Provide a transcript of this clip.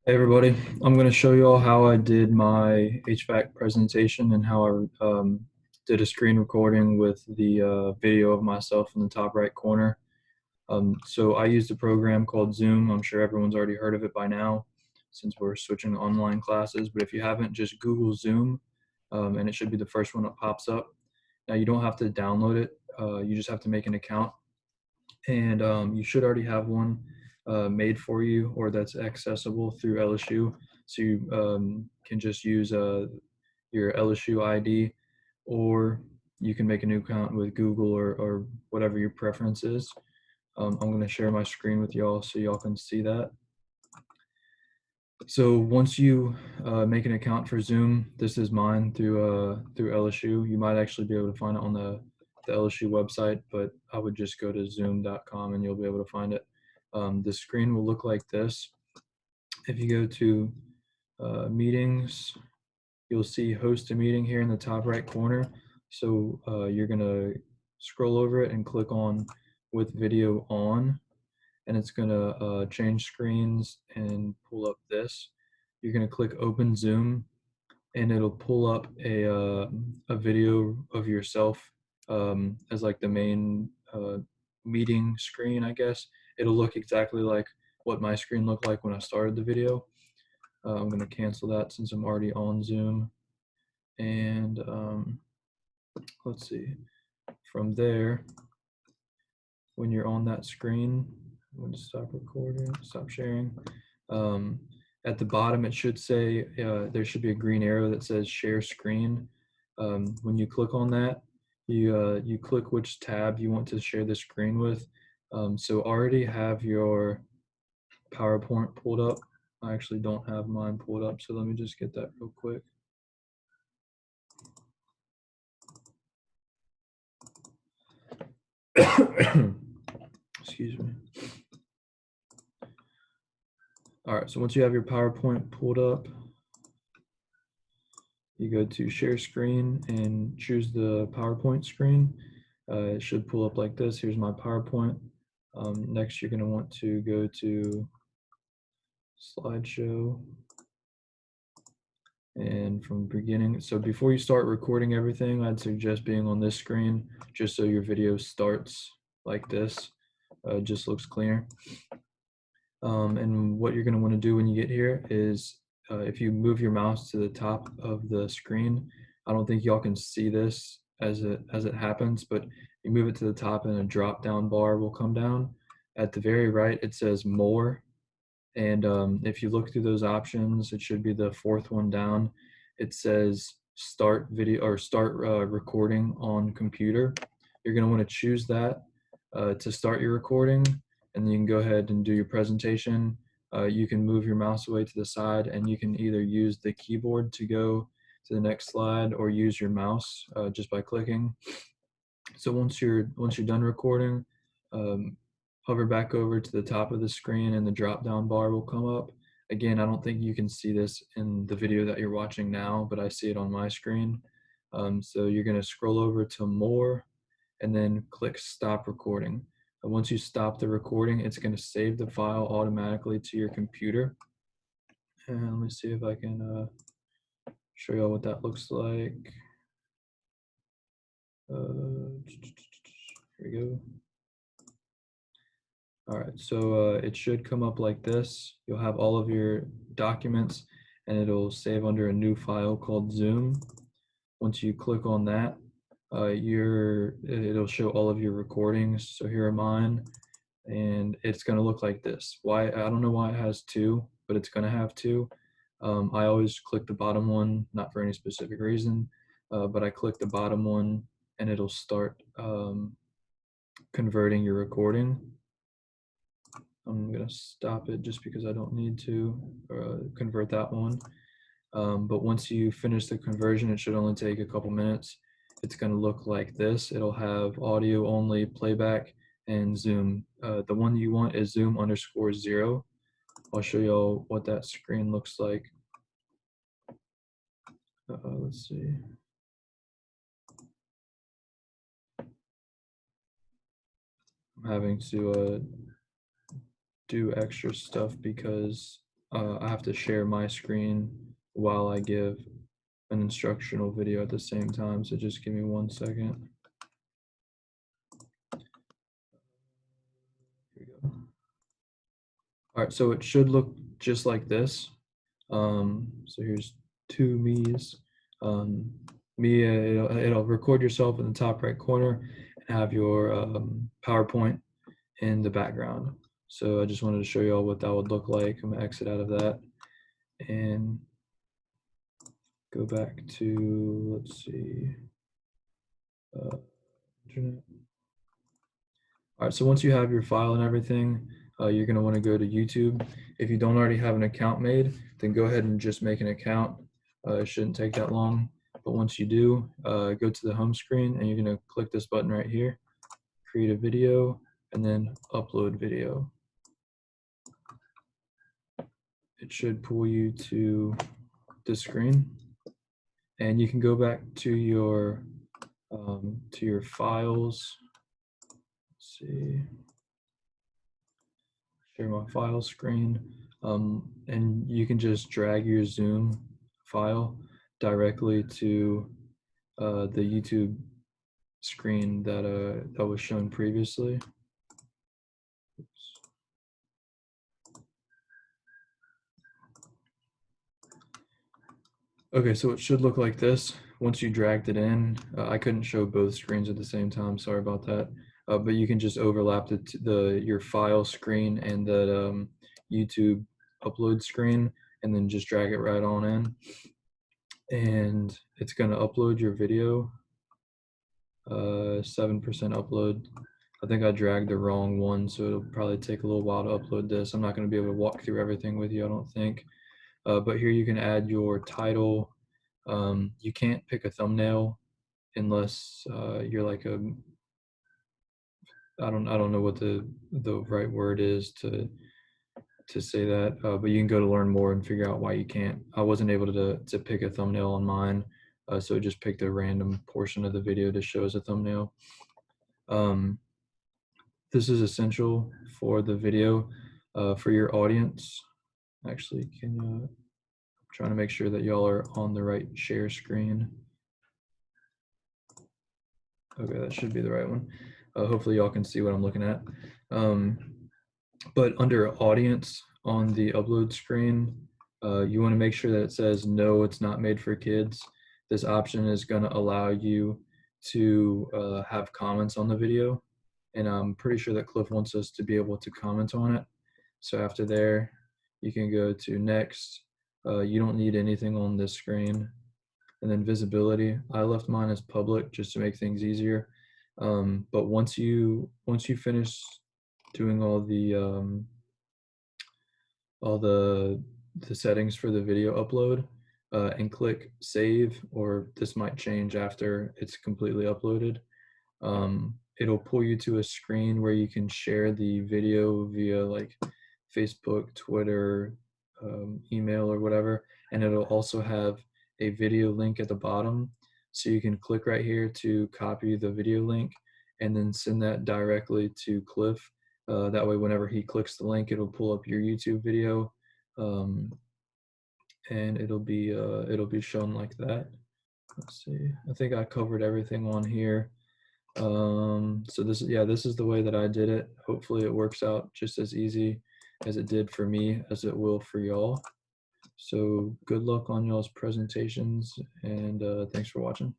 Hey everybody, I'm going to show you all how I did my HVAC presentation and how I did a screen recording with the video of myself in the top right corner. So I used a program called Zoom. I'm sure everyone's already heard of it by now since we're switching to online classes, but if you haven't, just Google Zoom and it should be the first one that pops up. Now you don't have to download it, you just have to make an account and you should already have one made for you or that's accessible through LSU. So you can just use your LSU ID, or you can make a new account with Google or whatever your preference is. I'm going to share my screen with y'all so y'all can see that. So once you make an account for Zoom, this is mine through LSU. You might actually be able to find it on the LSU website, but I would just go to zoom.com and you'll be able to find it. The screen will look like this. If you go to meetings, you'll see host a meeting here in the top right corner. So you're gonna scroll over it and click on with video on, and it's gonna change screens and pull up this. You're gonna click open Zoom and it'll pull up a video of yourself as like the main meeting screen, I guess. It'll look exactly like what my screen looked like when I started the video. I'm gonna cancel that since I'm already on Zoom. And let's see, from there, when you're on that screen, I'm going to stop recording, stop sharing. At the bottom, it should say, there should be a green arrow that says share screen. When you click on that, you click which tab you want to share the screen with. So already have your PowerPoint pulled up. I actually don't have mine pulled up, so let me just get that real quick. Excuse me. All right, so once you have your PowerPoint pulled up, you go to share screen and choose the PowerPoint screen. It should pull up like this. Here's my PowerPoint. Next, you're going to want to go to slideshow. And from beginning, so before you start recording everything, I'd suggest being on this screen just so your video starts like this. Just looks cleaner. And what you're going to want to do when you get here is if you move your mouse to the top of the screen, I don't think y'all can see this as it happens, but you move it to the top and a drop down bar will come down. At the very right, it says more. And if you look through those options, it should be the fourth one down. It says start video or start recording on computer. You're going to want to choose that to start your recording, and then you can go ahead and do your presentation. You can move your mouse away to the side, and you can either use the keyboard to go to the next slide or use your mouse just by clicking. So once you're done recording, hover back over to the top of the screen and the drop down bar will come up. Again, I don't think you can see this in the video that you're watching now, but I see it on my screen. So you're going to scroll over to more and then click stop recording. Once you stop the recording, it's going to save the file automatically to your computer. And let me see if I can show you all what that looks like. Here we go. All right, so it should come up like this. You'll have all of your documents and it'll save under a new file called Zoom. Once you click on that, it'll show all of your recordings. So here are mine, and it's gonna look like this. Why? I don't know why it has two, but it's gonna have two. I always click the bottom one, not for any specific reason, but I click the bottom one and it'll start converting your recording. I'm going to stop it just because I don't need to convert that one. But once you finish the conversion, it should only take a couple minutes. It's going to look like this. It'll have audio only, playback, and Zoom. The one you want is Zoom_0. I'll show you all what that screen looks like. Let's see. I'm having to do extra stuff because I have to share my screen while I give an instructional video at the same time. So just give me 1 second. Here we go. All right, so it should look just like this. So here's two me's. Um, me, it'll record yourself in the top right corner and have your PowerPoint in the background. So I just wanted to show you all what that would look like. I'm gonna exit out of that and go back to, let's see, internet. All right, so once you have your file and everything, you're gonna wanna go to YouTube. If you don't already have an account made, then go ahead and just make an account. It shouldn't take that long. But once you do, go to the home screen and you're gonna click this button right here, create a video, and then upload video. It should pull you to this screen. And you can go back to your files. Let's see. Share my file screen, and you can just drag your Zoom file directly to the YouTube screen that was shown previously. Oops. Okay, so it should look like this. Once you dragged it in, I couldn't show both screens at the same time. Sorry about that. But you can just overlap your file screen and that YouTube upload screen, and then just drag it right on in. And it's going to upload your video. 7% upload. I think I dragged the wrong one, so it'll probably take a little while to upload this. I'm not going to be able to walk through everything with you, I don't think. But here you can add your title. You can't pick a thumbnail unless you're like I don't know what the right word is to say that, but you can go to learn more and figure out why you can't. I wasn't able to pick a thumbnail on mine, so it just picked a random portion of the video to show as a thumbnail. This is essential for the video, for your audience. Actually, I'm trying to make sure that y'all are on the right share screen. Okay, that should be the right one. Hopefully y'all can see what I'm looking at. But under audience on the upload screen, you want to make sure that it says no, it's not made for kids. This option is going to allow you to have comments on the video. And I'm pretty sure that Cliff wants us to be able to comment on it. So after there, you can go to next. You don't need anything on this screen. And then visibility, I left mine as public just to make things easier. But once you finish doing all the settings for the video upload, and click save, or this might change after it's completely uploaded. It'll pull you to a screen where you can share the video via like Facebook, Twitter, email, or whatever, and it'll also have a video link at the bottom, so you can click right here to copy the video link and then send that directly to Cliff. That way whenever he clicks the link, it'll pull up your YouTube video, and it'll be shown like that. Let's see, I think I covered everything on here. So this is the way that I did it. Hopefully it works out just as easy as it did for me as it will for y'all. So good luck on y'all's presentations, and thanks for watching.